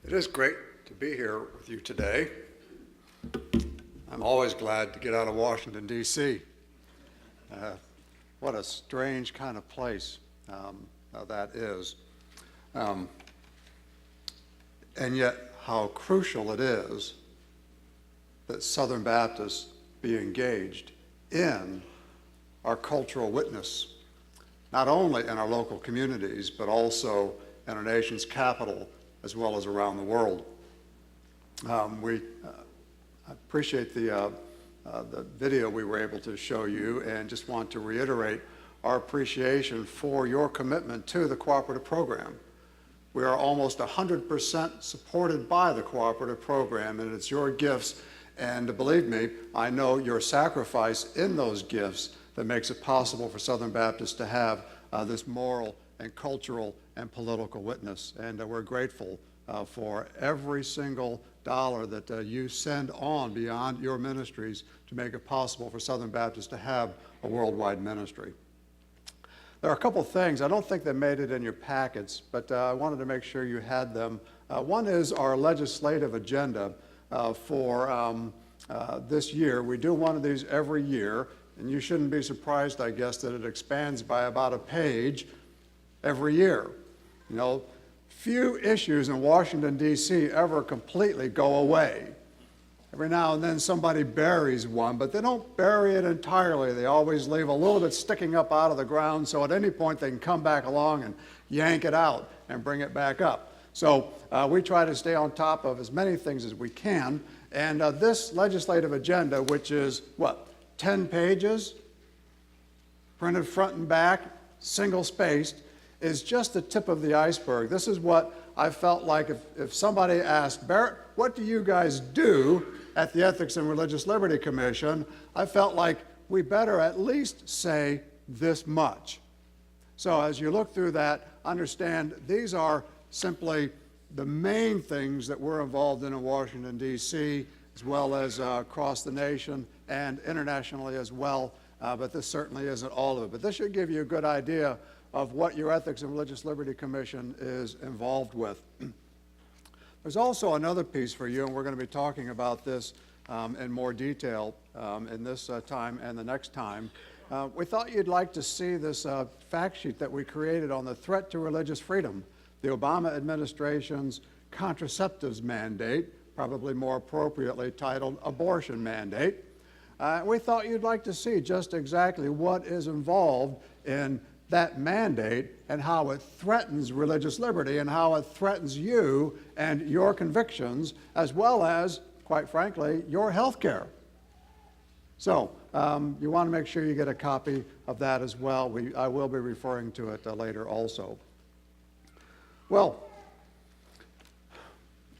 It is great to be here with you today. I'm always glad to get out of Washington, D.C. What a strange kind of place that is. And yet how crucial it is that Southern Baptists be engaged in our cultural witness, not only in our local communities, but also in our nation's capital, as well as around the world. I appreciate the video we were able to show you, and just want to reiterate our appreciation for your commitment to the cooperative program. We are almost 100% supported by the cooperative program, and it's your gifts, and believe me, I know your sacrifice in those gifts that makes it possible for Southern Baptists to have this moral and cultural and political witness. And we're grateful for every single dollar that you send on beyond your ministries to make it possible for Southern Baptists to have a worldwide ministry. There are a couple things. I don't think they made it in your packets, but I wanted to make sure you had them. One is our legislative agenda for this year. We do one of these every year, and you shouldn't be surprised, I guess, that it expands by about a page every year. You know, few issues in Washington, D.C. ever completely go away. Every now and then somebody buries one, but they don't bury it entirely. They always leave a little bit sticking up out of the ground, so at any point they can come back along and yank it out and bring it back up. So we try to stay on top of as many things as we can, and this legislative agenda, which is, 10 pages, printed front and back, single-spaced, is just the tip of the iceberg. This is what I felt like if somebody asked, Barret, what do you guys do at the Ethics and Religious Liberty Commission? I felt like we better at least say this much. So as you look through that, understand these are simply the main things that we're involved in Washington, D.C., as well as across the nation and internationally as well, but this certainly isn't all of it. But this should give you a good idea of what your Ethics and Religious Liberty Commission is involved with. There's also another piece for you, and we're going to be talking about this in more detail in this time and the next time. We thought you'd like to see this fact sheet that we created on the threat to religious freedom, the Obama administration's contraceptives mandate, probably more appropriately titled abortion mandate. We thought you'd like to see just exactly what is involved in that mandate and how it threatens religious liberty and how it threatens you and your convictions, as well as, quite frankly, your health care. So you want to make sure you get a copy of that as well. I will be referring to it later also. Well,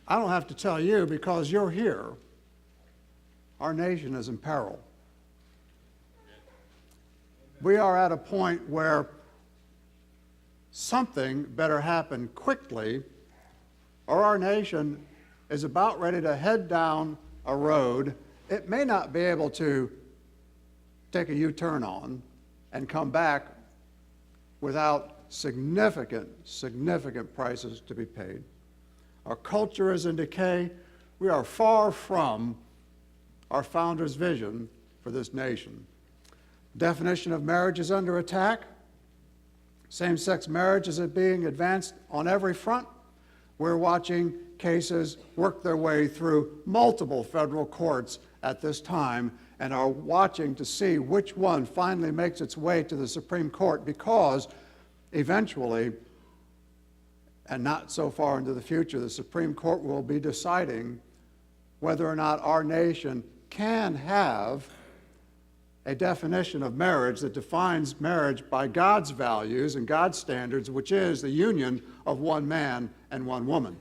I don't have to tell you because you're here. Our nation is in peril. We are at a point where something better happen quickly, or our nation is about ready to head down a road it may not be able to take a U-turn on and come back without significant prices to be paid. Our culture is in decay. We are far from our founders' vision for this nation. Definition of marriage is under attack. Same-sex marriage is being advanced on every front. We're watching cases work their way through multiple federal courts at this time and are watching to see which one finally makes its way to the Supreme Court, because eventually, and not so far into the future, the Supreme Court will be deciding whether or not our nation can have a definition of marriage that defines marriage by God's values and God's standards, which is the union of one man and one woman.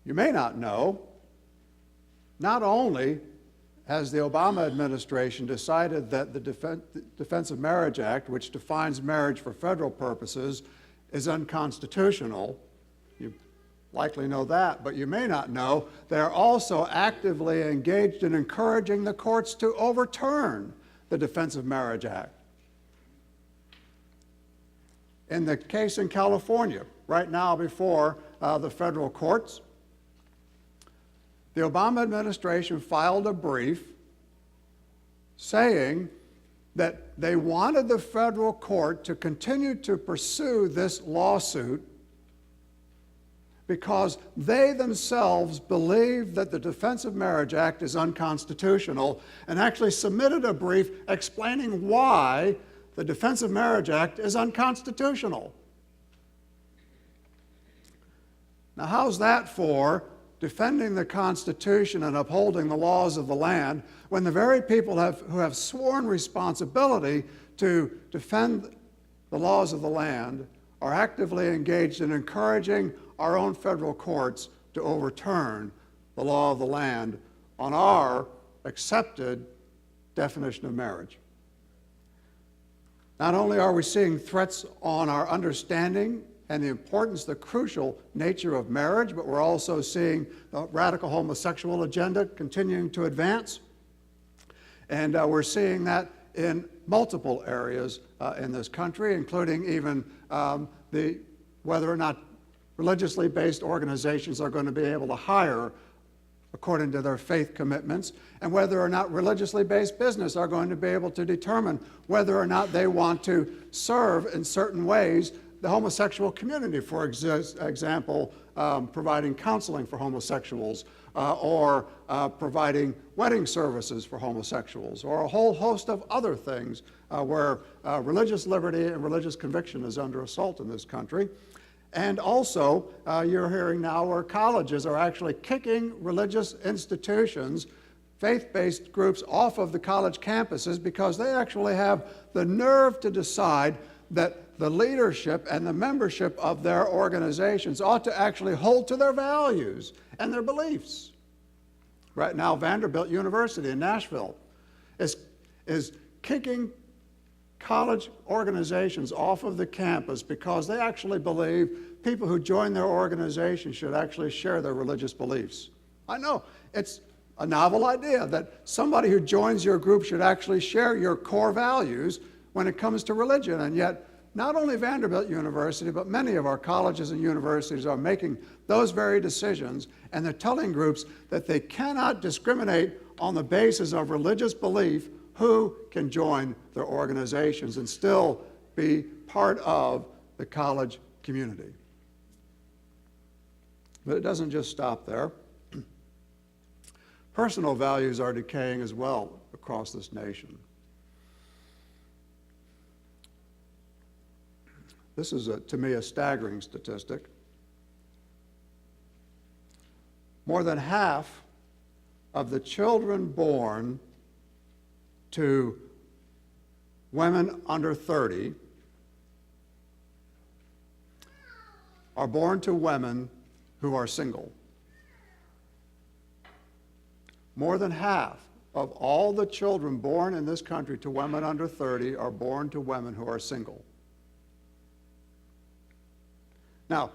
You may not know, not only has the Obama administration decided that the Defense of Marriage Act, which defines marriage for federal purposes, is unconstitutional. You likely know that, but you may not know they're also actively engaged in encouraging the courts to overturn the Defense of Marriage Act. in the case in California, right now before the federal courts, the Obama administration filed a brief saying that they wanted the federal court to continue to pursue this lawsuit because they themselves believe that the Defense of Marriage Act is unconstitutional, and actually submitted a brief explaining why the Defense of Marriage Act is unconstitutional. Now, how's that for defending the Constitution and upholding the laws of the land when the very people who have sworn responsibility to defend the laws of the land are actively engaged in encouraging our own federal courts to overturn the law of the land on our accepted definition of marriage? Not only are we seeing threats on our understanding and the importance, the crucial nature of marriage, but we're also seeing the radical homosexual agenda continuing to advance. And we're seeing that in multiple areas in this country, including even whether or not religiously based organizations are going to be able to hire according to their faith commitments, and whether or not religiously based business are going to be able to determine whether or not they want to serve in certain ways the homosexual community, for example, providing counseling for homosexuals, or providing wedding services for homosexuals, or a whole host of other things where religious liberty and religious conviction is under assault in this country. And also, you're hearing now where colleges are actually kicking religious institutions, faith-based groups, off of the college campuses because they actually have the nerve to decide that the leadership and the membership of their organizations ought to actually hold to their values and their beliefs. Right now, Vanderbilt University in Nashville is kicking college organizations off of the campus because they actually believe people who join their organization should actually share their religious beliefs. I know, it's a novel idea that somebody who joins your group should actually share your core values when it comes to religion, and yet not only Vanderbilt University, but many of our colleges and universities are making those very decisions, and they're telling groups that they cannot discriminate on the basis of religious belief who can join their organizations and still be part of the college community. But it doesn't just stop there. Personal values are decaying as well across this nation. This is, to me, a staggering statistic. More than half of the children born to women under 30 are born to women who are single. More than half of all the children born in this country to women under 30 are born to women who are single. Now,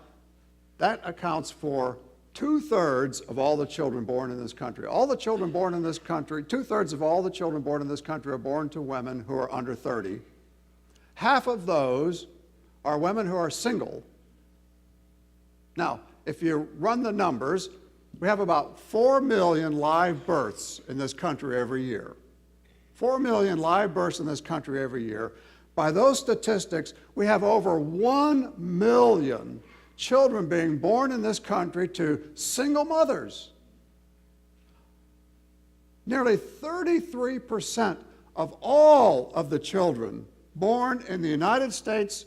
that accounts for 2/3 of all the children born in this country. All the children born in this country, 2/3 of all the children born in this country are born to women who are under 30. Half of those are women who are single. Now, if you run the numbers, we have about 4 million live births in this country every year. 4 million live births in this country every year. By those statistics, we have over 1 million children being born in this country to single mothers. Nearly 33% of all of the children born in the United States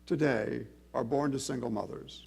today are born to single mothers.